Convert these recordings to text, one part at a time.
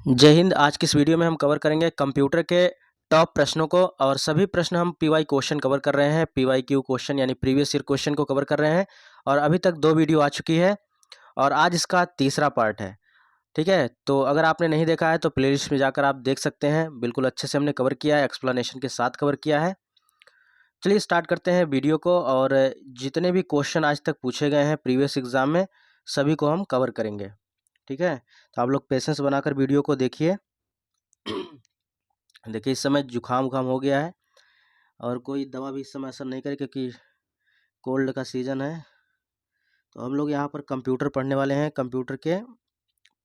जय हिंद। आज की इस वीडियो में हम कवर करेंगे कंप्यूटर के टॉप प्रश्नों को और सभी प्रश्न हम पीवाई क्वेश्चन कवर कर रहे हैं। पीवाई क्यू क्वेश्चन यानी प्रीवियस ईयर क्वेश्चन को कवर कर रहे हैं और अभी तक 2 वीडियो आ चुकी है और आज इसका तीसरा पार्ट है। ठीक है, तो अगर आपने नहीं देखा है तो प्लेलिस्ट में जाकर आप देख सकते हैं। बिल्कुल अच्छे से हमने कवर किया है, एक्सप्लेनेशन के साथ कवर किया है। चलिए स्टार्ट करते हैं वीडियो को और जितने भी क्वेश्चन आज तक पूछे गए हैं प्रीवियस एग्जाम में सभी को हम कवर करेंगे। ठीक है, तो आप लोग पेशेंस बनाकर वीडियो को देखिए। देखिए इस समय जुकाम वुकाम हो गया है और कोई दवा भी इस समय असर नहीं करे क्योंकि कोल्ड का सीज़न है। तो हम लोग यहाँ पर कंप्यूटर पढ़ने वाले हैं, कंप्यूटर के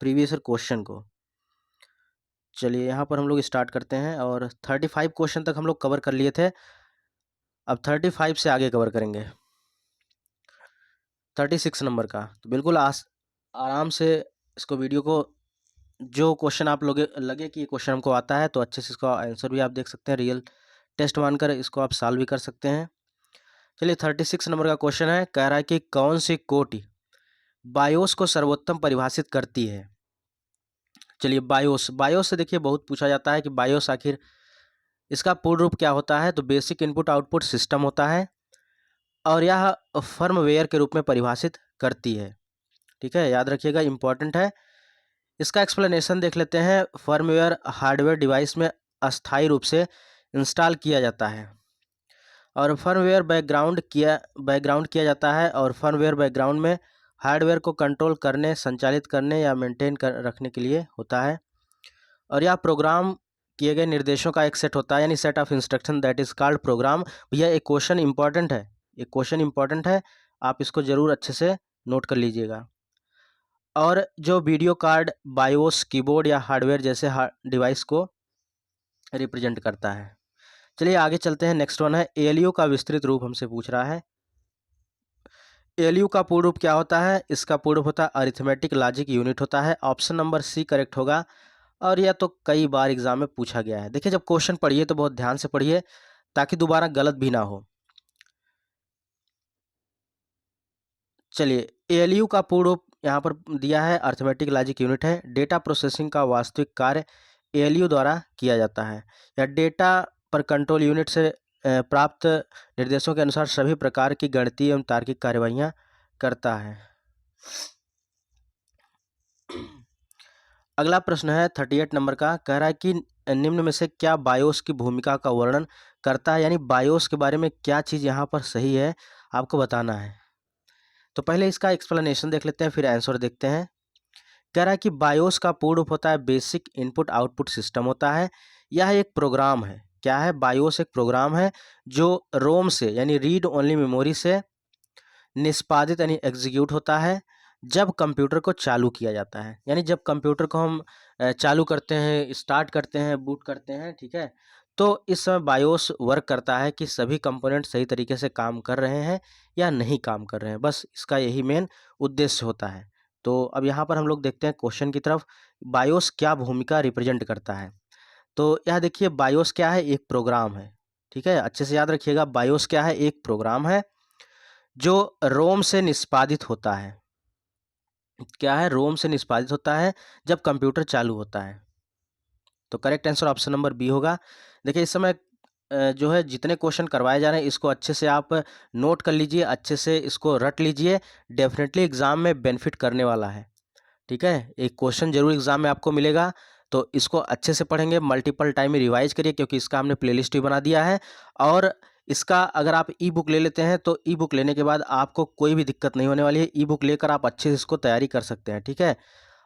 प्रीवियस ईयर क्वेश्चन को। चलिए यहाँ पर हम लोग स्टार्ट करते हैं और 35 क्वेश्चन तक हम लोग कवर कर लिए थे। अब 35 से आगे कवर करेंगे 36 नंबर का। तो बिल्कुल आराम से इसको वीडियो को, जो क्वेश्चन आप लोग लगे कि ये क्वेश्चन हमको आता है तो अच्छे से इसका आंसर भी आप देख सकते हैं, रियल टेस्ट मानकर इसको आप सॉल्व भी कर सकते हैं। चलिए 36 नंबर का क्वेश्चन है, कह रहा है कि कौन सी कोटि बायोस को सर्वोत्तम परिभाषित करती है। चलिए बायोस, बायोस से देखिए बहुत पूछा जाता है कि बायोस आखिर इसका पूर्ण रूप क्या होता है। तो बेसिक इनपुट आउटपुट सिस्टम होता है और यह फर्मवेयर के रूप में परिभाषित करती है। ठीक है, याद रखिएगा, इंपॉर्टेंट है। इसका एक्सप्लेनेशन देख लेते हैं। फर्मवेयर हार्डवेयर डिवाइस में अस्थायी रूप से इंस्टॉल किया जाता है और फर्मवेयर बैकग्राउंड किया जाता है और फर्मवेयर बैकग्राउंड में हार्डवेयर को कंट्रोल करने, संचालित करने या मेंटेन कर रखने के लिए होता है और यह प्रोग्राम किए गए निर्देशों का एक सेट होता है, यानी set of instruction that is called programme. भैया एक क्वेश्चन इंपॉर्टेंट है, एक क्वेश्चन इंपॉर्टेंट है, आप इसको ज़रूर अच्छे से नोट कर लीजिएगा। और जो वीडियो कार्ड बायोस, कीबोर्ड या हार्डवेयर जैसे डिवाइस को रिप्रेजेंट करता है। चलिए आगे चलते हैं। नेक्स्ट वन है एएलयू का विस्तृत रूप हमसे पूछ रहा है। एएलयू का पूर्ण रूप क्या होता है? इसका पूर्ण रूप होता है अरिथमेटिक लॉजिक यूनिट होता है। ऑप्शन नंबर सी करेक्ट होगा और यह तो कई बार एग्जाम में पूछा गया है। देखिए जब क्वेश्चन पढ़िए तो बहुत ध्यान से पढ़िए ताकि दोबारा गलत भी ना हो। चलिए एएलयू का पूर्ण रूप यहाँ पर दिया है, अरिथमेटिक लॉजिक यूनिट है। डेटा प्रोसेसिंग का वास्तविक कार्य एएलयू द्वारा किया जाता है। या डेटा पर कंट्रोल यूनिट से प्राप्त निर्देशों के अनुसार सभी प्रकार की गणितीय एवं तार्किक कार्यवाहियाँ करता है। अगला प्रश्न है 38 नंबर का, कह रहा है कि निम्न में से क्या बायोस की भूमिका का वर्णन करता है, यानी बायोस के बारे में क्या चीज़ यहाँ पर सही है आपको बताना है। तो पहले इसका एक्सप्लेनेशन देख लेते हैं फिर आंसर देखते हैं। कह रहा है कि बायोस का पूर्ण रूप होता है बेसिक इनपुट आउटपुट सिस्टम होता है। यह एक प्रोग्राम है। क्या है? बायोस एक प्रोग्राम है जो रोम से यानी रीड ओनली मेमोरी से निष्पादित यानी एग्जीक्यूट होता है जब कंप्यूटर को चालू किया जाता है। यानी जब कंप्यूटर को हम चालू करते हैं, स्टार्ट करते हैं, बूट करते हैं, ठीक है, तो इस समय बायोस वर्क करता है कि सभी कंपोनेंट सही तरीके से काम कर रहे हैं या नहीं काम कर रहे हैं। बस इसका यही मेन उद्देश्य होता है। तो अब यहाँ पर हम लोग देखते हैं क्वेश्चन की तरफ, बायोस क्या भूमिका रिप्रेजेंट करता है। तो यह देखिए बायोस क्या है? एक प्रोग्राम है। ठीक है, अच्छे से याद रखिएगा, बायोस क्या है? एक प्रोग्राम है जो रोम से निष्पादित होता है। क्या है? रोम से निष्पादित होता है जब कंप्यूटर चालू होता है। तो correct answer option number B होगा। देखिए इस समय जो है जितने क्वेश्चन करवाए जा रहे हैं इसको अच्छे से आप नोट कर लीजिए, अच्छे से इसको रट लीजिए, डेफिनेटली एग्जाम में बेनिफिट करने वाला है। ठीक है, एक क्वेश्चन जरूर एग्जाम में आपको मिलेगा तो इसको अच्छे से पढ़ेंगे, मल्टीपल टाइम में रिवाइज करिए क्योंकि इसका हमने प्लेलिस्ट भी बना दिया है। और इसका अगर आप ई बुक ले लेते हैं तो ई बुक लेने के बाद आपको कोई भी दिक्कत नहीं होने वाली है। ई बुक लेकर आप अच्छे से इसको तैयारी कर सकते हैं। ठीक है,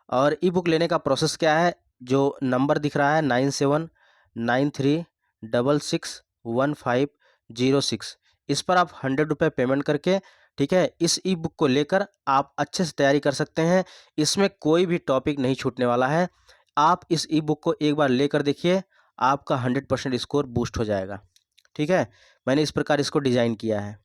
और ई बुक लेने का प्रोसेस क्या है? जो नंबर दिख रहा है 9793661506, इस पर आप 100 रुपये पेमेंट करके, ठीक है, इस ई बुक को लेकर आप अच्छे से तैयारी कर सकते हैं। इसमें कोई भी टॉपिक नहीं छूटने वाला है। आप इस ई बुक को एक बार लेकर देखिए, आपका 100% स्कोर बूस्ट हो जाएगा। ठीक है, मैंने इस प्रकार इसको डिज़ाइन किया है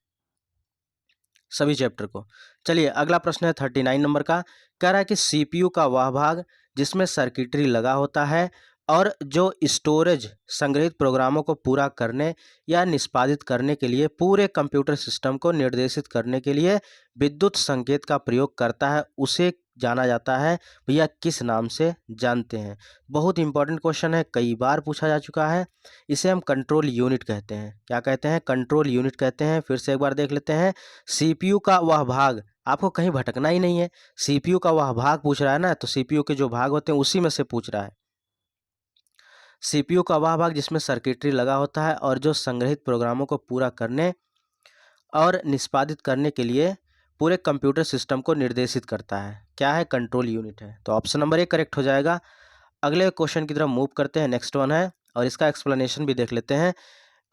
सभी चैप्टर को। चलिए अगला प्रश्न है 39 नंबर का, कह रहा है कि सीपीयू का वह भाग जिसमें सर्किटरी लगा होता है और जो स्टोरेज संग्रहित प्रोग्रामों को पूरा करने या निष्पादित करने के लिए पूरे कंप्यूटर सिस्टम को निर्देशित करने के लिए विद्युत संकेत का प्रयोग करता है, उसे जाना जाता है भैया किस नाम से जानते हैं। बहुत इंपॉर्टेंट क्वेश्चन है, कई बार पूछा जा चुका है। इसे हम कंट्रोल यूनिट कहते हैं। क्या कहते हैं? कंट्रोल यूनिट कहते हैं। फिर से एक बार देख लेते हैं। सीपीयू का वह भाग, आपको कहीं भटकना ही नहीं है, सीपीयू का वह भाग पूछ रहा है ना, तो सीपीयू के जो भाग होते हैं उसी में से पूछ रहा है। सीपीयू का वह भाग जिसमें सर्किटरी लगा होता है और जो संग्रहित प्रोग्रामों को पूरा करने और निष्पादित करने के लिए पूरे कंप्यूटर सिस्टम को निर्देशित करता है। क्या है? कंट्रोल यूनिट है। तो ऑप्शन नंबर 1 करेक्ट हो जाएगा। अगले क्वेश्चन की तरफ मूव करते हैं। नेक्स्ट वन है और इसका एक्सप्लेनेशन भी देख लेते हैं।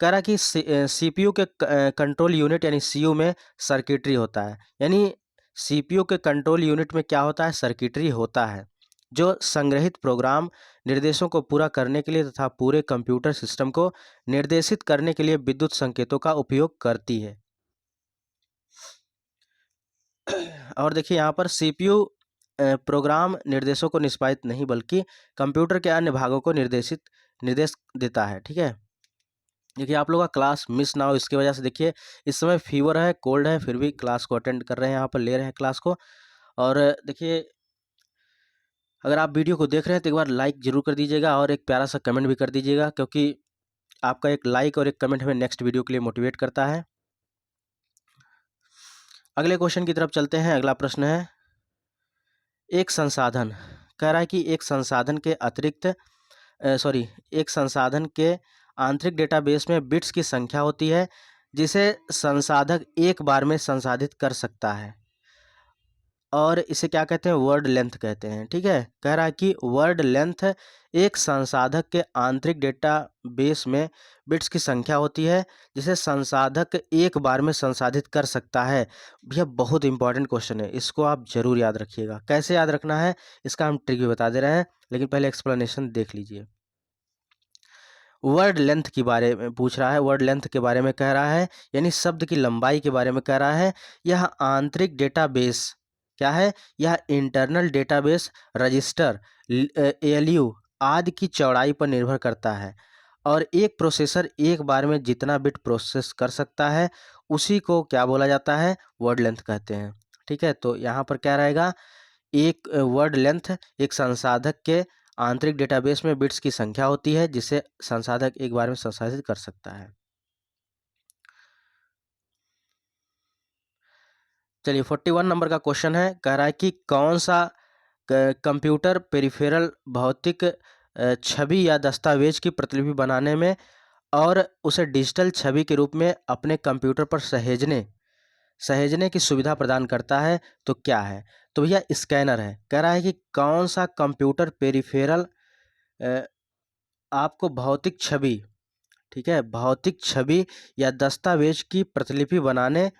कह रहा है कि सीपीयू के कंट्रोल यूनिट यानी सीयू में सर्किटरी होता है, यानी सीपीयू के कंट्रोल यूनिट में क्या होता है? सर्किटरी होता है, जो संग्रहित प्रोग्राम निर्देशों को पूरा करने के लिए तथा पूरे कंप्यूटर सिस्टम को निर्देशित करने के लिए विद्युत संकेतों का उपयोग करती है। और देखिए यहाँ पर सीपीयू प्रोग्राम निर्देशों को निष्पादित नहीं बल्कि कंप्यूटर के अन्य भागों को निर्देश देता है। ठीक है, देखिए आप लोग का क्लास मिस ना हो इसकी वजह से, देखिए इस समय फीवर है, कोल्ड है, फिर भी क्लास को अटेंड कर रहे हैं, यहाँ पर ले रहे हैं क्लास को। और देखिए अगर आप वीडियो को देख रहे हैं तो एक बार लाइक जरूर कर दीजिएगा और एक प्यारा सा कमेंट भी कर दीजिएगा, क्योंकि आपका एक लाइक और एक कमेंट हमें नेक्स्ट वीडियो के लिए मोटिवेट करता है। अगले क्वेश्चन की तरफ चलते हैं। अगला प्रश्न है, एक संसाधन, कह रहा है कि एक संसाधन के अतिरिक्त एक संसाधन के आंतरिक डेटाबेस में बिट्स की संख्या होती है जिसे संसाधक एक बार में संसाधित कर सकता है, और इसे क्या कहते हैं? वर्ड लेंथ कहते हैं। ठीक है, कह रहा है कि वर्ड लेंथ एक संसाधक के आंतरिक डेटाबेस में बिट्स की संख्या होती है जिसे संसाधक एक बार में संसाधित कर सकता है। भैया बहुत इंपॉर्टेंट क्वेश्चन है, इसको आप जरूर याद रखिएगा। कैसे याद रखना है इसका हम ट्रिक भी बता दे रहे हैं, लेकिन पहले एक्सप्लेनेशन देख लीजिए। वर्ड लेंथ के बारे में पूछ रहा है, वर्ड लेंथ के बारे में कह रहा है, यानी शब्द की लंबाई के बारे में कह रहा है। यह आंतरिक डेटाबेस क्या है? यह इंटरनल डेटाबेस रजिस्टर, एएलयू आदि की चौड़ाई पर निर्भर करता है, और एक प्रोसेसर एक बार में जितना बिट प्रोसेस कर सकता है उसी को क्या बोला जाता है? वर्ड लेंथ कहते हैं। ठीक है, तो यहाँ पर क्या रहेगा? एक वर्ड लेंथ एक संसाधक के आंतरिक डेटाबेस में बिट्स की संख्या होती है जिसे संसाधक एक बार में संसाधित कर सकता है। चलिए 41 नंबर का क्वेश्चन है, कह रहा है कि कौन सा कंप्यूटर पेरिफेरल भौतिक छवि या दस्तावेज की प्रतिलिपि बनाने में और उसे डिजिटल छवि के रूप में अपने कंप्यूटर पर सहेजने की सुविधा प्रदान करता है? तो क्या है? तो भैया स्कैनर है। कह रहा है कि कौन सा कंप्यूटर पेरिफेरल आपको भौतिक छवि, ठीक है, भौतिक छवि या दस्तावेज की प्रतिलिपि बनाने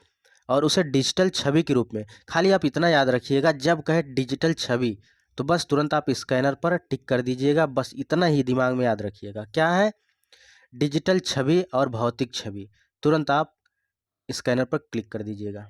और उसे डिजिटल छवि के रूप में, खाली आप इतना याद रखिएगा, जब कहे डिजिटल छवि तो बस तुरंत आप स्कैनर पर टिक कर दीजिएगा, बस इतना ही दिमाग में याद रखिएगा। क्या है? डिजिटल छवि और भौतिक छवि, तुरंत आप स्कैनर पर क्लिक कर दीजिएगा।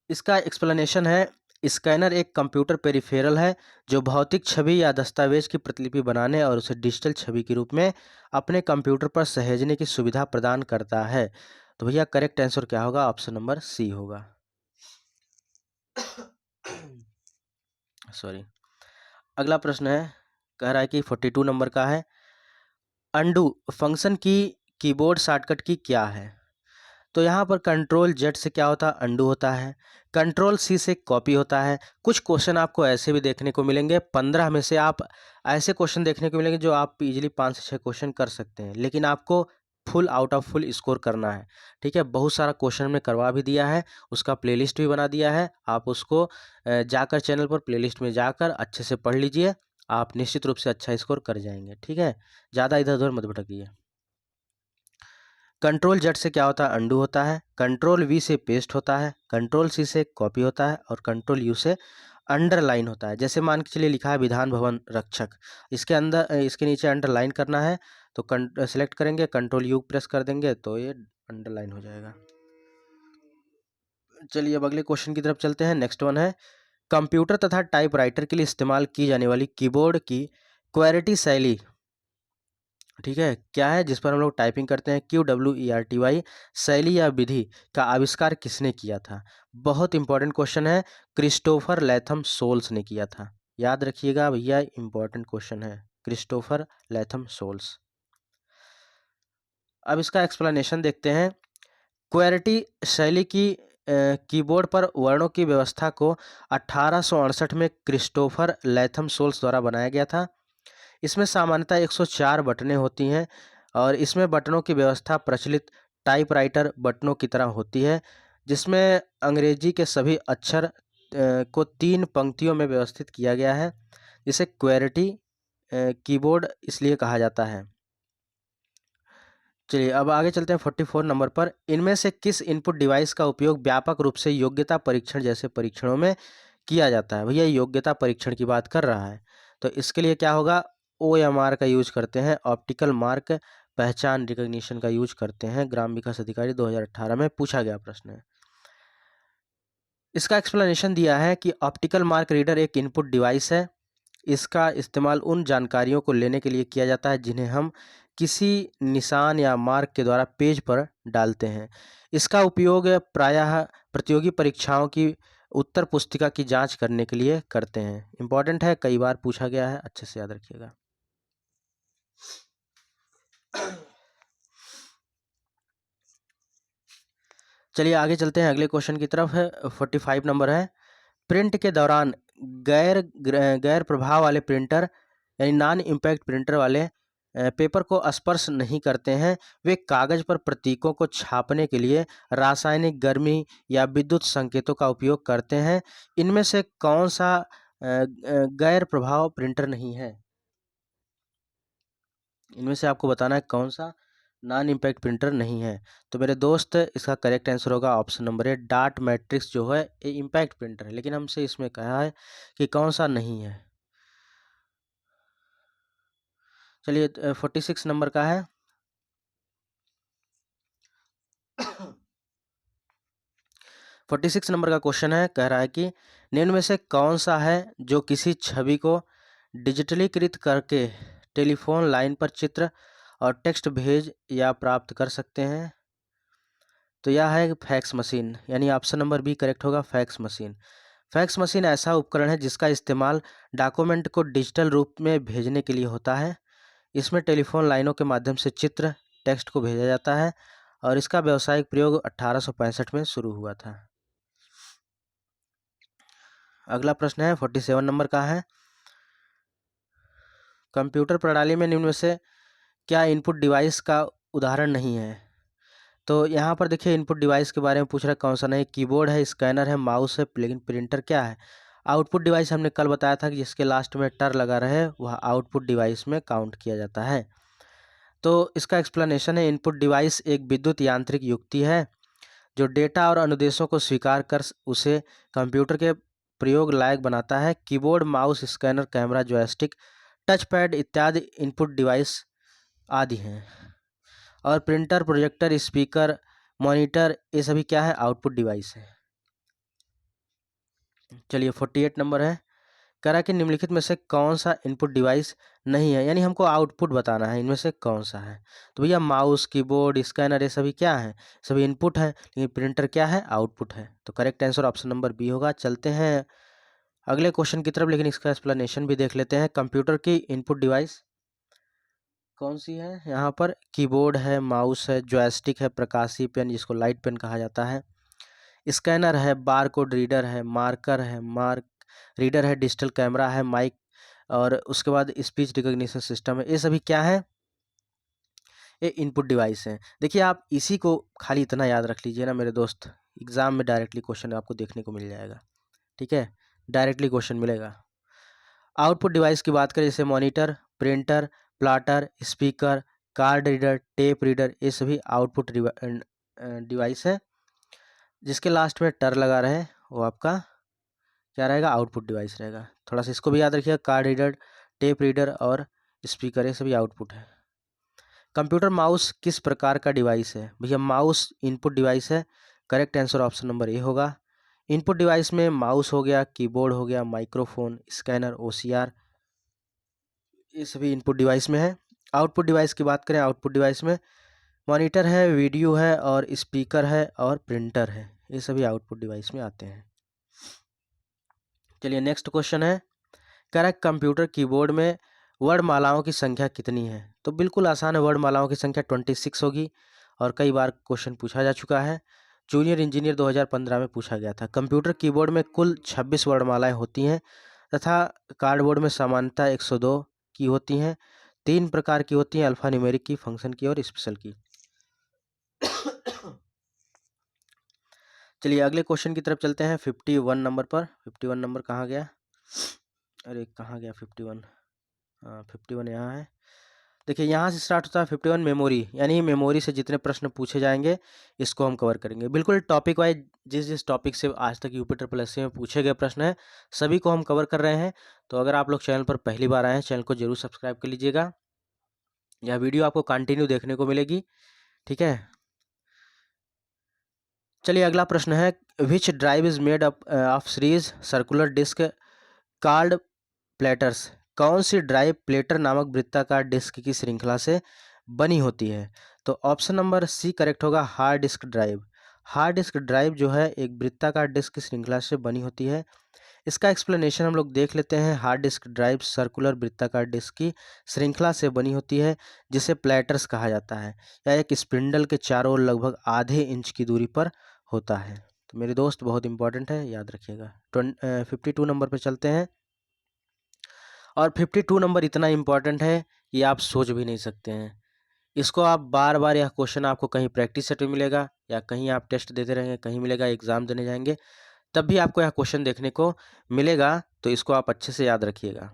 इसका एक्सप्लेनेशन है, स्कैनर एक कंप्यूटर पेरिफेरल है जो भौतिक छवि या दस्तावेज की प्रतिलिपि बनाने और उसे डिजिटल छवि के रूप में अपने कंप्यूटर पर सहेजने की सुविधा प्रदान करता है। तो भैया करेक्ट आंसर क्या होगा? ऑप्शन नंबर सी होगा। सॉरी। अगला प्रश्न है, कह रहा है कि 42 नंबर का है, अंडू फंक्शन की कीबोर्ड शॉर्टकट की क्या है? तो यहाँ पर कंट्रोल जेड से क्या होता है? अंडू होता है। कंट्रोल सी से कॉपी होता है। कुछ क्वेश्चन आपको ऐसे भी देखने को मिलेंगे, 15 में से आप ऐसे क्वेश्चन देखने को मिलेंगे जो आप इजीली 5 से 6 क्वेश्चन कर सकते हैं, लेकिन आपको full out of full score करना है। ठीक है, बहुत सारा क्वेश्चन में करवा भी दिया है, उसका प्लेलिस्ट भी बना दिया है, आप उसको जाकर चैनल पर प्लेलिस्ट में जाकर अच्छे से पढ़ लीजिए, आप निश्चित रूप से अच्छा स्कोर कर जाएंगे। ठीक है, ज़्यादा इधर उधर मत भटकिए। कंट्रोल जेड से क्या होता है? अंडू होता है। कंट्रोल वी से पेस्ट होता है। कंट्रोल सी से कॉपी होता है और कंट्रोल यू से अंडरलाइन होता है। जैसे मान के चलिए लिखा है विधान भवन रक्षक, इसके अंदर इसके नीचे अंडरलाइन करना है तो सेलेक्ट करेंगे, कंट्रोल यू प्रेस कर देंगे तो ये अंडरलाइन हो जाएगा। चलिए अब अगले क्वेश्चन की तरफ चलते हैं। नेक्स्ट वन है, कंप्यूटर तथा टाइपराइटर के लिए इस्तेमाल की जाने वाली कीबोर्ड की क्वेरिटी शैली, ठीक है, क्या है जिस पर हम लोग टाइपिंग करते हैं, QWERTY शैली या विधि का आविष्कार किसने किया था? बहुत इंपॉर्टेंट क्वेश्चन है, क्रिस्टोफर लैथम सोल्स ने किया था। याद रखिएगा भैया, इंपॉर्टेंट क्वेश्चन है, क्रिस्टोफर लैथम सोल्स। अब इसका एक्सप्लेनेशन देखते हैं। क्वेरिटी शैली की कीबोर्ड पर वर्णों की व्यवस्था को 1868 में क्रिस्टोफर लैथम सोल्स द्वारा बनाया गया था। इसमें सामान्यतः 104 बटनें होती हैं और इसमें बटनों की व्यवस्था प्रचलित टाइपराइटर बटनों की तरह होती है, जिसमें अंग्रेजी के सभी अक्षर को 3 पंक्तियों में व्यवस्थित किया गया है, जिसे क्वेरिटी कीबोर्ड इसलिए कहा जाता है। चलिए अब आगे चलते हैं 44 नंबर पर। इनमें से किस इनपुट डिवाइस का उपयोग व्यापक रूप से योग्यता परीक्षण जैसे परीक्षणों में किया जाता है? भैया योग्यता परीक्षण की बात कर रहा है, तो इसके लिए क्या होगा, OMR का यूज करते हैं, ऑप्टिकल मार्क पहचान रिकॉग्निशन का यूज करते हैं। ग्राम विकास अधिकारी 2018 में पूछा गया प्रश्न है। इसका एक्सप्लेनेशन दिया है कि ऑप्टिकल मार्क रीडर एक इनपुट डिवाइस है। इसका इस्तेमाल उन जानकारियों को लेने के लिए किया जाता है जिन्हें हम किसी निशान या मार्क के द्वारा पेज पर डालते हैं। इसका उपयोग प्रायः प्रतियोगी परीक्षाओं की उत्तर पुस्तिका की जांच करने के लिए करते हैं। इंपॉर्टेंट है, कई बार पूछा गया है, अच्छे से याद रखिएगा। चलिए आगे चलते हैं अगले क्वेश्चन की तरफ। 45 नंबर है, प्रिंट के दौरान गैर प्रभाव वाले प्रिंटर यानी नॉन इम्पैक्ट प्रिंटर वाले पेपर को स्पर्श नहीं करते हैं। वे कागज पर प्रतीकों को छापने के लिए रासायनिक गर्मी या विद्युत संकेतों का उपयोग करते हैं। इनमें से कौन सा गैर प्रभाव प्रिंटर नहीं है? इनमें से आपको बताना है कौन सा नॉन इम्पैक्ट प्रिंटर नहीं है। तो मेरे दोस्त इसका करेक्ट आंसर होगा ऑप्शन नंबर ए, डार्ट मैट्रिक्स जो है ये इम्पैक्ट प्रिंटर है, लेकिन हमसे इसमें कहा है कि कौन सा नहीं है। चलिए 46 नंबर का है। 46 नंबर का क्वेश्चन है, कह रहा है कि निम्न में से कौन सा है जो किसी छवि को डिजिटलीकृत करके टेलीफोन लाइन पर चित्र और टेक्स्ट भेज या प्राप्त कर सकते हैं? तो यह है फैक्स मशीन, यानी ऑप्शन नंबर बी करेक्ट होगा, फैक्स मशीन। फैक्स मशीन ऐसा उपकरण है जिसका इस्तेमाल डॉक्यूमेंट को डिजिटल रूप में भेजने के लिए होता है। इसमें टेलीफोन लाइनों के माध्यम से चित्र टेक्स्ट को भेजा जाता है और इसका व्यावसायिक प्रयोग 1865 में शुरू हुआ था। अगला प्रश्न है 47 नंबर का है, कंप्यूटर प्रणाली में निम्न में से क्या इनपुट डिवाइस का उदाहरण नहीं है? तो यहाँ पर देखिए इनपुट डिवाइस के बारे में पूछ रहा है, कौन सा नहीं? कीबोर्ड है, स्कैनर है, माउस है, लेकिन प्रिंटर क्या है? आउटपुट डिवाइस हमने कल बताया था कि जिसके लास्ट में टर लगा रहे वह आउटपुट डिवाइस में काउंट किया जाता है। तो इसका एक्सप्लेनेशन है, इनपुट डिवाइस एक विद्युत यांत्रिक युक्ति है जो डेटा और अनुदेशों को स्वीकार कर उसे कंप्यूटर के प्रयोग लायक बनाता है। Keyboard, mouse, scanner, camera, joystick, touch pad इत्यादि इनपुट डिवाइस आदि हैं। और प्रिंटर, प्रोजेक्टर, स्पीकर, मॉनिटर ये सभी क्या है? आउटपुट डिवाइस है। चलिए 48 नंबर है, कह रहा है कि निम्नलिखित में से कौन सा इनपुट डिवाइस नहीं है, यानी हमको आउटपुट बताना है, इनमें से कौन सा है? तो भैया माउस, कीबोर्ड, स्कैनर ये सभी क्या है? सभी इनपुट है, लेकिन प्रिंटर क्या है? आउटपुट है। तो correct answer option number B होगा। चलते हैं अगले क्वेश्चन की तरफ, लेकिन इसका एक्सप्लेनेशन भी देख लेते हैं। कंप्यूटर की इनपुट डिवाइस कौन सी है? यहाँ पर कीबोर्ड है, माउस है, जॉयस्टिक है, प्रकाशी पेन जिसको लाइट पेन कहा जाता है, स्कैनर है, बारकोड रीडर है, मार्कर है, मार्क रीडर है, डिजिटल कैमरा है, माइक और उसके बाद स्पीच रिकॉग्निशन सिस्टम है। ये सभी क्या है? ये इनपुट डिवाइस हैं। देखिए आप इसी को खाली इतना याद रख लीजिए ना मेरे दोस्त, एग्जाम में डायरेक्टली क्वेश्चन आपको देखने को मिल जाएगा, ठीक है, डायरेक्टली क्वेश्चन मिलेगा। आउटपुट डिवाइस की बात करें जैसे monitor, printer, plotter, speaker, card reader, tape reader, ये सभी आउटपुट डिवाइस है। जिसके लास्ट में टर लगा रहे वो आपका क्या रहेगा? आउटपुट डिवाइस रहेगा। थोड़ा सा इसको भी याद रखिएगा, कार्ड रीडर, टेप रीडर और स्पीकर ये सभी आउटपुट है। कंप्यूटर माउस किस प्रकार का डिवाइस है? भैया माउस इनपुट डिवाइस है। Correct answer option number A होगा। इनपुट डिवाइस में माउस हो गया, कीबोर्ड हो गया, माइक्रोफोन, स्कैनर, ओसीआर, ये सभी इनपुट डिवाइस में है। आउटपुट डिवाइस की बात करें, आउटपुट डिवाइस में मॉनिटर है, वीडियो है और स्पीकर है और प्रिंटर है, ये सभी आउटपुट डिवाइस में आते हैं। चलिए नेक्स्ट क्वेश्चन है, कह रहा है कंप्यूटर कीबोर्ड में वर्णमालाओं की संख्या कितनी है? तो बिल्कुल आसान है, वर्णमालाओं की संख्या 26 होगी और कई बार क्वेश्चन पूछा जा चुका है। जूनियर इंजीनियर 2015 में पूछा गया था। कंप्यूटर कीबोर्ड में कुल 26 वर्णमालाएं होती हैं तथा कार्डबोर्ड में सामान्यतः 102 की होती हैं। 3 प्रकार की होती हैं, अल्फा न्यूमेरिक की, फंक्शन की और स्पेशल की। चलिए अगले क्वेश्चन की तरफ चलते हैं 51 नंबर पर। 51 नंबर कहाँ गया? अरे कहाँ गया 51? हाँ 51 यहाँ है। देखिए यहाँ से स्टार्ट होता है 51 मेमोरी, यानी मेमोरी से जितने प्रश्न पूछे जाएंगे इसको हम कवर करेंगे। बिल्कुल टॉपिक वाइज जिस जिस टॉपिक से आज तक यूपी ट्रिपल एस सी में पूछे गए प्रश्न हैं सभी को हम कवर कर रहे हैं। तो अगर आप लोग चैनल पर पहली बार आए हैं, चैनल को जरूर सब्सक्राइब कर लीजिएगा। यह वीडियो आपको कंटिन्यू देखने को मिलेगी, ठीक है। चलिए अगला प्रश्न है, which drive is made up of series circular disk card platters? कौन सी ड्राइव प्लेटर नामक वृत्ताकार डिस्क की श्रृंखला से बनी होती है? तो ऑप्शन नंबर सी करेक्ट होगा, hard disk drive. Hard disk drive जो है एक वृत्ताकार डिस्क की श्रृंखला से बनी होती है। इसका एक्सप्लेनेशन हम लोग देख लेते हैं। हार्ड डिस्क ड्राइव सर्कुलर वृत्ताकार डिस्क की श्रृंखला से बनी होती है जिसे प्लेटर्स कहा जाता है। यह एक स्पिंडल के चारों ओर लगभग आधे इंच की दूरी पर होता है। तो मेरे दोस्त बहुत इंपॉर्टेंट है, याद रखिएगा। 52 नंबर पर चलते हैं और 52 नंबर इतना इम्पॉर्टेंट है कि आप सोच भी नहीं सकते हैं। इसको आप बार बार, यह क्वेश्चन आपको कहीं प्रैक्टिस सेट में मिलेगा या कहीं आप टेस्ट देते रहेंगे, कहीं मिलेगा, एग्जाम देने जाएंगे तब भी आपको यह क्वेश्चन देखने को मिलेगा। तो इसको आप अच्छे से याद रखिएगा।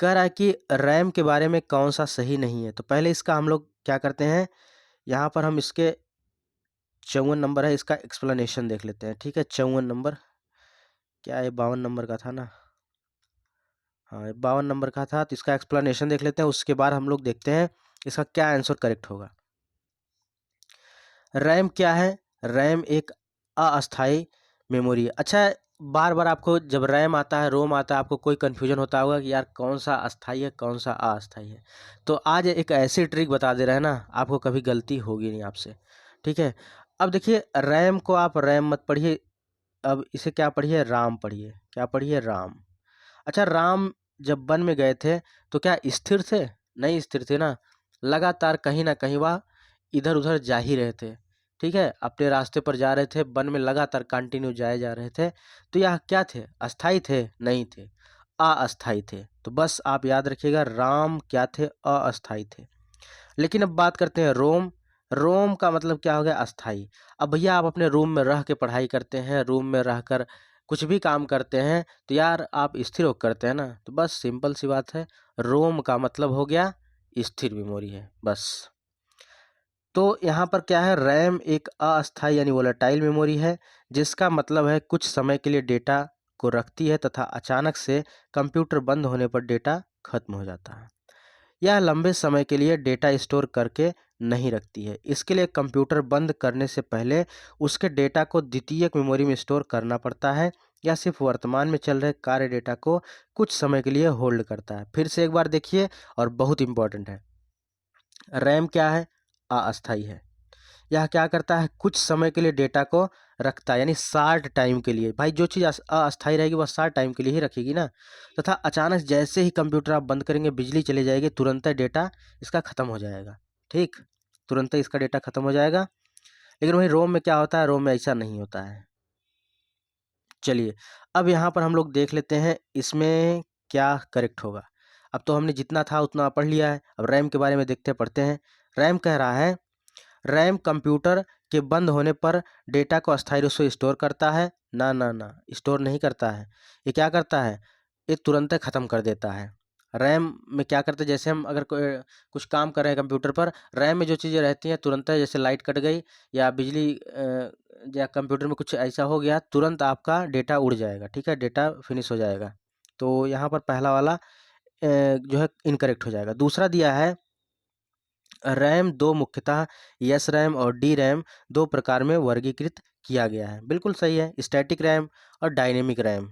कह रहा है कि रैम के बारे में कौन सा सही नहीं है? तो पहले इसका हम लोग क्या करते हैं, यहाँ पर हम इसके 54 नंबर है, इसका एक्सप्लेनेशन देख लेते हैं, ठीक है। 54 नंबर क्या है, 52 नंबर का था ना? हाँ 52 नंबर का था। तो इसका एक्सप्लेनेशन देख लेते हैं, उसके बाद हम लोग देखते हैं इसका क्या आंसर करेक्ट होगा। रैम क्या है? रैम एक अस्थाई मेमोरी है। अच्छा, बार बार आपको जब रैम आता है, रोम आता है, आपको कोई कन्फ्यूजन होता होगा कि यार कौन सा अस्थाई है कौन सा अस्थाई है। तो आज एक ऐसी ट्रिक बता दे रहे हैं ना, आपको कभी गलती होगी नहीं आपसे, ठीक है। अब देखिए रैम को आप रैम मत पढ़िए, अब इसे क्या पढ़िए, राम पढ़िए। क्या पढ़िए? राम। अच्छा, राम जब वन में गए थे तो क्या स्थिर थे? नहीं स्थिर थे ना, लगातार कहीं ना कहीं वह इधर उधर जा ही रहे थे, ठीक है। अपने रास्ते पर जा रहे थे, वन में लगातार कंटिन्यू जाए जा रहे थे। तो यह क्या थे, अस्थाई थे? नहीं थे, अस्थाई थे। तो बस आप याद रखिएगा, राम क्या थे, अस्थाई थे। लेकिन अब बात करते हैं रोम। रोम का मतलब क्या हो गया, अस्थाई। अब भैया आप अपने रूम में रह के पढ़ाई करते हैं, रूम में रहकर कुछ भी काम करते हैं तो यार आप स्थिर होकर करते हैं ना। तो बस सिंपल सी बात है, रोम का मतलब हो गया स्थिर मेमोरी है, बस। तो यहाँ पर क्या है, रैम एक अस्थायी यानी वोलेटाइल मेमोरी है जिसका मतलब है कुछ समय के लिए डेटा को रखती है तथा अचानक से कंप्यूटर बंद होने पर डेटा खत्म हो जाता है। यह लंबे समय के लिए डेटा स्टोर करके नहीं रखती है। इसके लिए कंप्यूटर बंद करने से पहले उसके डेटा को द्वितीयक मेमोरी में स्टोर करना पड़ता है या सिर्फ वर्तमान में चल रहे कार्य डेटा को कुछ समय के लिए होल्ड करता है। फिर से एक बार देखिए, और बहुत इंपॉर्टेंट है, रैम क्या है, अस्थाई है। यह क्या करता है, कुछ समय के लिए डेटा को रखता है, यानी शार्ट टाइम के लिए। भाई जो चीज़ अस्थाई रहेगी वह शार्ट टाइम के लिए ही रखेगी ना। तथा अचानक जैसे ही कंप्यूटर आप बंद करेंगे, बिजली चली जाएगी, तुरंत ही डेटा इसका खत्म हो जाएगा, ठीक, तुरंत ही इसका डेटा खत्म हो जाएगा। लेकिन वही रोम में क्या होता है, रोम में ऐसा नहीं होता है। चलिए अब यहाँ पर हम लोग देख लेते हैं इसमें क्या करेक्ट होगा। अब तो हमने जितना था उतना पढ़ लिया है, अब रैम के बारे में देखते पढ़ते हैं। रैम कह रहा है, रैम कंप्यूटर के बंद होने पर डेटा को अस्थायी रूप से स्टोर करता है ना, ना ना, स्टोर नहीं करता है। ये क्या करता है, ये तुरंत ख़त्म कर देता है। रैम में क्या करते हैं, जैसे हम अगर कुछ काम कर रहे हैं कंप्यूटर पर, रैम में जो चीज़ें रहती हैं तुरंत, जैसे लाइट कट गई या बिजली या कंप्यूटर में कुछ ऐसा हो गया, तुरंत आपका डेटा उड़ जाएगा, ठीक है, डेटा फिनिश हो जाएगा। तो यहाँ पर पहला वाला जो है इनकरेक्ट हो जाएगा। दूसरा दिया है, रैम दो मुख्यतः एस रैम और डी रैम दो प्रकार में वर्गीकृत किया गया है। बिल्कुल सही है, स्टैटिक रैम और डायनेमिक रैम।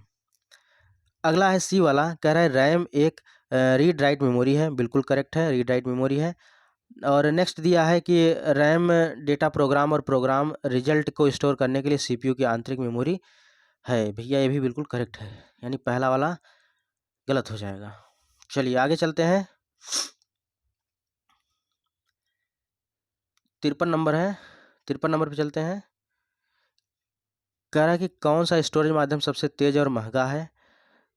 अगला है सी वाला, कह रहा है रैम एक रीड राइट मेमोरी है। बिल्कुल करेक्ट है, रीड राइट मेमोरी है। और नेक्स्ट दिया है कि रैम डेटा प्रोग्राम और प्रोग्राम रिजल्ट को स्टोर करने के लिए सीपीयू की आंतरिक मेमोरी है। भैया ये भी बिल्कुल करेक्ट है, यानी पहला वाला गलत हो जाएगा। चलिए आगे चलते हैं। 53 नंबर है, 53 नंबर पे चलते हैं। कह रहा है कि कौन सा स्टोरेज माध्यम सबसे तेज और महंगा है।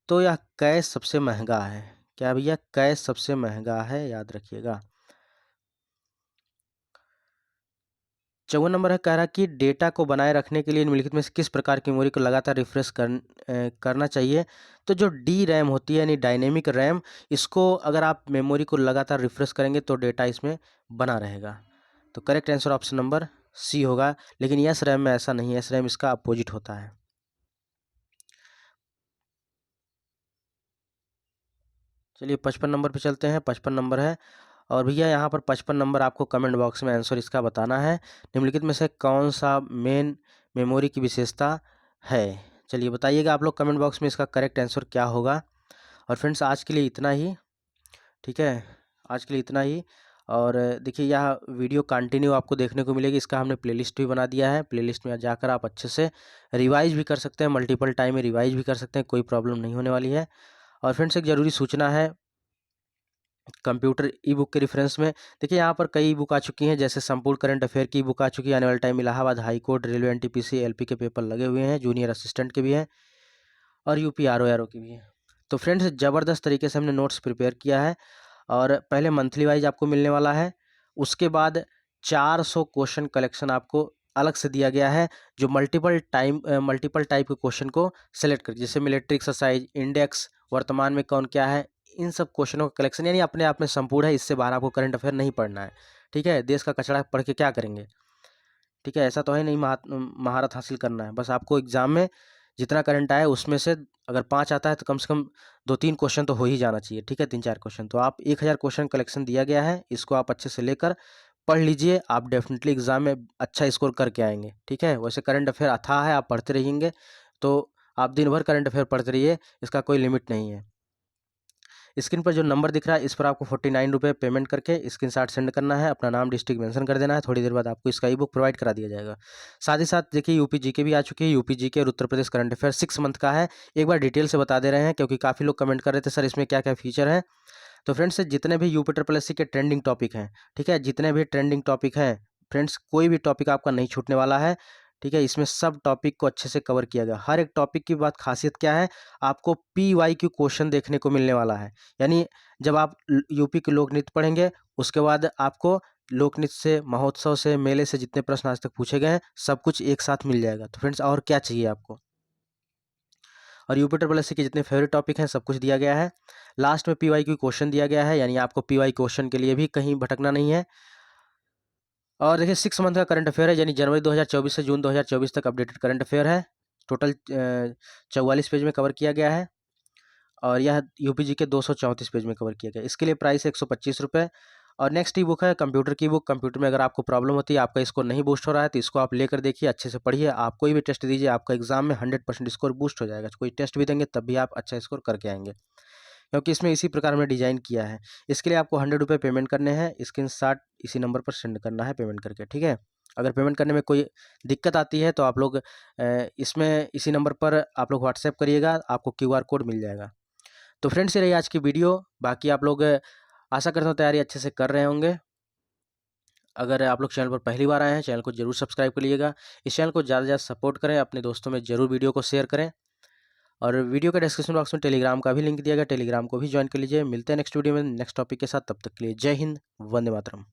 तो यह कैश सबसे महंगा है। क्या भैया, कैश सबसे महंगा है, याद रखिएगा। 54 नंबर है, कह रहा है कि डेटा को बनाए रखने के लिए निम्नलिखित में से किस प्रकार की मेमोरी को लगातार रिफ्रेश करना चाहिए। तो जो डी रैम होती है यानी डायनेमिक रैम, इसको अगर आप मेमोरी को लगातार रिफ्रेश करेंगे तो डेटा इसमें बना रहेगा। तो correct answer option number C होगा। लेकिन यस रैम में ऐसा नहीं है, यस रैम इसका अपोजिट होता है। चलिए 55 नंबर पे चलते हैं। 55 नंबर है, और भैया यहाँ पर 55 नंबर आपको कमेंट बॉक्स में आंसर इसका बताना है। निम्नलिखित में से कौन सा मेन मेमोरी की विशेषता है। चलिए बताइएगा आप लोग कमेंट बॉक्स में इसका करेक्ट आंसर क्या होगा। और फ्रेंड्स आज के लिए इतना ही, ठीक है, आज के लिए इतना ही। और देखिए यह वीडियो कंटिन्यू आपको देखने को मिलेगी। इसका हमने प्लेलिस्ट भी बना दिया है। प्लेलिस्ट में जाकर आप अच्छे से रिवाइज भी कर सकते हैं, मल्टीपल टाइम में रिवाइज भी कर सकते हैं, कोई प्रॉब्लम नहीं होने वाली है। और फ्रेंड्स एक ज़रूरी सूचना है कंप्यूटर ई बुक के रेफरेंस में। देखिए यहाँ पर कई बुक आ चुकी हैं, जैसे संपूर्ण करंट अफेयर की बुक आ चुकी है। आने वाले time Allahabad high court, railway NTPC LP के पेपर लगे हुए हैं, जूनियर असिस्टेंट के भी हैं और यूपी आरओ की भी है। तो फ्रेंड्स ज़बरदस्त तरीके से हमने नोट्स प्रिपेयर किया है। और पहले मंथली वाइज आपको मिलने वाला है, उसके बाद 400 क्वेश्चन कलेक्शन आपको अलग से दिया गया है, जो मल्टीपल टाइप के क्वेश्चन को सेलेक्ट कर, जैसे मिलिट्री एक्सरसाइज, इंडेक्स, वर्तमान में कौन क्या है, इन सब क्वेश्चनों का कलेक्शन यानी अपने आप में संपूर्ण है। इससे बाहर आपको करंट अफेयर नहीं पढ़ना है, ठीक है। देश का कचरा पढ़ के क्या करेंगे, ठीक है, ऐसा तो है नहीं। महारत हासिल करना है, बस आपको एग्जाम में जितना करंट आया उसमें से अगर 5 आता है तो कम से कम 2-3 क्वेश्चन तो हो ही जाना चाहिए, ठीक है, 3-4 क्वेश्चन। तो आप 1000 क्वेश्चन कलेक्शन दिया गया है, इसको आप अच्छे से लेकर पढ़ लीजिए। आप डेफिनेटली एग्जाम में अच्छा स्कोर करके आएंगे, ठीक है। वैसे करंट अफेयर अथाह है, आप पढ़ते रहेंगे तो आप दिन भर करंट अफेयर पढ़ते रहिए, इसका कोई लिमिट नहीं है। स्क्रीन पर जो नंबर दिख रहा है इस पर आपको 49 रुपये पेमेंट करके स्क्रीनशॉट सेंड करना है, अपना नाम डिस्ट्रिक्ट मेंशन कर देना है। थोड़ी देर बाद आपको इसका ई बुक प्रोवाइड करा दिया जाएगा। साथ ही साथ देखिए यूपी जीके भी आ चुकी है। यूपी जीके और Uttar Pradesh current affair 6 month का है। एक बार डिटेल से बता दे रहे हैं, क्योंकि काफ़ी लोग कमेंट कर रहे थे सर इसमें क्या क्या फीचर है। तो फ्रेंड्स जितने भी यूपी ट्रिपल एस सी के ट्रेंडिंग टॉपिक हैं, ठीक है, जितने भी ट्रेंडिंग टॉपिक हैं फ्रेंड्स, कोई भी टॉपिक आपका नहीं छूटने वाला है, ठीक है। इसमें सब टॉपिक को अच्छे से कवर किया गया। हर एक टॉपिक की बात खासियत क्या है, आपको PYQ क्वेश्चन देखने को मिलने वाला है। यानी जब आप यूपी के लोक नृत्य पढ़ेंगे, उसके बाद आपको लोक नृत्य से, महोत्सव से, मेले से जितने प्रश्न आज तक पूछे गए हैं सब कुछ एक साथ मिल जाएगा। तो फ्रेंड्स और क्या चाहिए आपको। और यूपी ट्रिपल एस सी के जितने फेवरेट टॉपिक हैं सब कुछ दिया गया है। लास्ट में PYQ क्वेश्चन दिया गया है, यानी आपको PY क्वेश्चन के लिए भी कहीं भटकना नहीं है। और देखिए 6 मंथ का करंट अफेयर है, यानी जनवरी 2024 से जून 2024 तक अपडेटेड करंट अफेयर है। टोटल 44 पेज में कवर किया गया है, और यह यूपीजी के 234 पेज में कवर किया गया। इसके लिए प्राइस है 125 रुपये। और नेक्स्ट ई बुक है कंप्यूटर की बुक। कंप्यूटर में अगर आपको प्रॉब्लम होती है, आपका स्कोर नहीं बूस्ट हो रहा है, तो इसको आप लेकर देखिए, अच्छे से पढ़िए। आप कोई भी टेस्ट दीजिए, आपका एग्जाम में 100% स्कोर बूस्ट हो जाएगा। कोई टेस्ट भी देंगे तब भी आप अच्छा स्कोर करके आएंगे, क्योंकि इसमें इसी प्रकार हमने डिजाइन किया है। इसके लिए आपको 100 रुपये पेमेंट करने हैं, स्क्रीनशॉट इसी नंबर पर सेंड करना है पेमेंट करके, ठीक है। अगर पेमेंट करने में कोई दिक्कत आती है तो आप लोग इसमें इसी नंबर पर आप लोग व्हाट्सएप करिएगा, आपको QR कोड मिल जाएगा। तो फ्रेंड्स ये रही आज की वीडियो। बाकी आप लोग आशा करता हूँ तैयारी अच्छे से कर रहे होंगे। अगर आप लोग चैनल पर पहली बार आए हैं, चैनल को जरूर सब्सक्राइब करिएगा। इस चैनल को ज़्यादा से ज़्यादा सपोर्ट करें, अपने दोस्तों में जरूर वीडियो को शेयर करें। और वीडियो के डिस्क्रिप्शन बॉक्स में टेलीग्राम का भी लिंक दिया गया, टेलीग्राम को भी ज्वाइन कर लीजिए। मिलते हैं नेक्स्ट वीडियो में नेक्स्ट टॉपिक के साथ, तब तक के लिए जय हिंद, वंदे मातरम।